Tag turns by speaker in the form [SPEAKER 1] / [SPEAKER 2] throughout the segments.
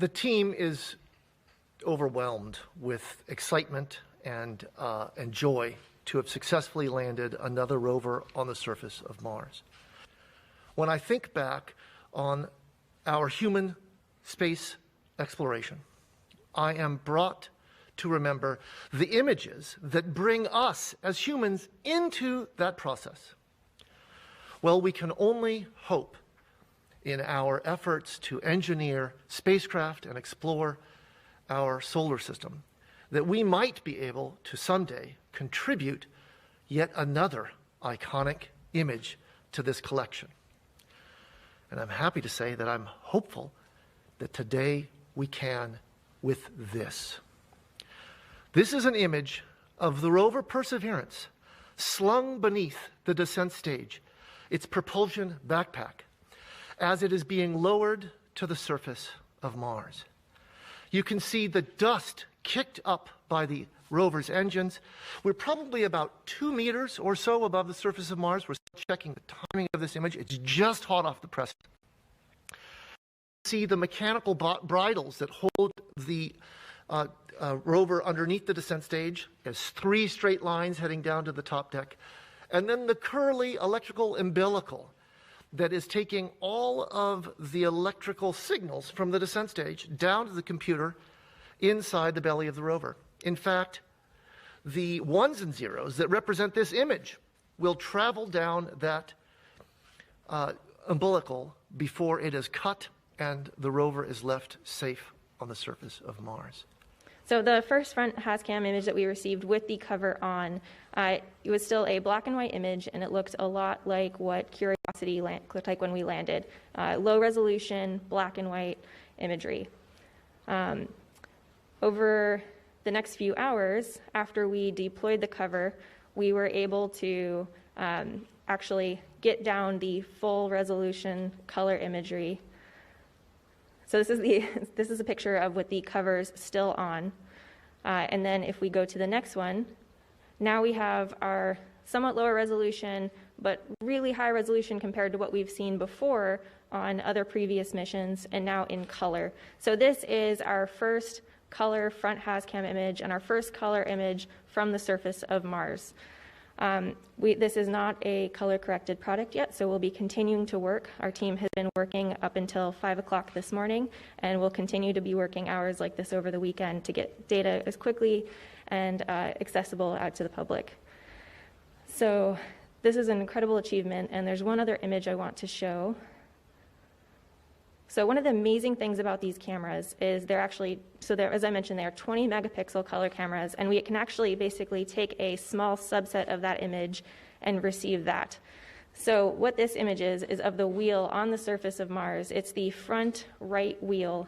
[SPEAKER 1] The team is overwhelmed with excitement and joy to have successfully landed another rover on the surface of Mars. When I think back on our human space exploration, I am brought to remember the images that bring us as humans into that process. Well, we can only hope in our efforts to engineer spacecraft and explore our solar system that we might be able to someday contribute yet another iconic image to this collection. And I'm happy to say that I'm hopeful that today we can with this. This is an image of the rover Perseverance slung beneath the descent stage, its propulsion backpack, as it is being lowered to the surface of Mars. You can see the dust kicked up by the rover's engines. We're probably about 2 meters or so above the surface of Mars. We're still checking the timing of this image. It's just hot off the press. See the mechanical bridles that hold the rover underneath the descent stage as 3 straight lines heading down to the top deck. And then the curly electrical umbilical that is taking all of the electrical signals from the descent stage down to the computer inside the belly of the rover. In fact, the ones and zeros that represent this image will travel down that umbilical before it is cut and the rover is left safe on the surface of Mars.
[SPEAKER 2] So the first front HazCam image that we received with the cover on, it was still a black and white image, and it looked a lot like what Curiosity looked like when we landed. Low resolution, black and white imagery. Over the next few hours, after we deployed the cover, we were able to actually get down the full resolution color imagery. So this is a picture of with the covers still on. And then if we go to the next one, now we have our somewhat lower resolution, but really high resolution compared to what we've seen before on other previous missions, and now in color. So this is our first color front HazCam image and our first color image from the surface of Mars. This is not a color-corrected product yet, so we'll be continuing to work. Our team has been working up until 5 o'clock this morning, and we'll continue to be working hours like this over the weekend to get data as quickly and accessible out to the public. So this is an incredible achievement, and there's one other image I want to show. So one of the amazing things about these cameras is they're actually, as I mentioned, they are 20 megapixel color cameras, and we can actually basically take a small subset of that image and receive that. So what this image is of the wheel on the surface of Mars. It's the front right wheel,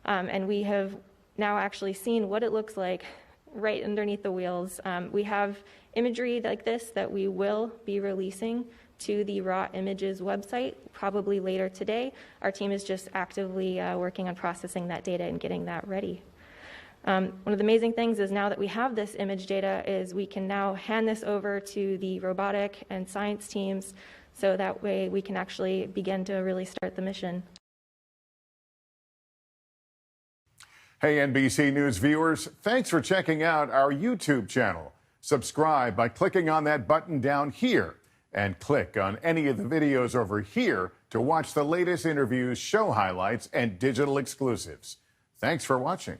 [SPEAKER 2] and we have now actually seen what it looks like right underneath the wheels. We have imagery like this that we will be releasing to the Raw Images website probably later today. Our team is just actively working on processing that data and getting that ready. One of the amazing things is now that we have this image data is we can now hand this over to the robotic and science teams so that way we can actually begin to really start the mission.
[SPEAKER 3] Hey, NBC News viewers, thanks for checking out our YouTube channel. Subscribe by clicking on that button down here, and click on any of the videos over here to watch the latest interviews, show highlights, and digital exclusives. Thanks for watching.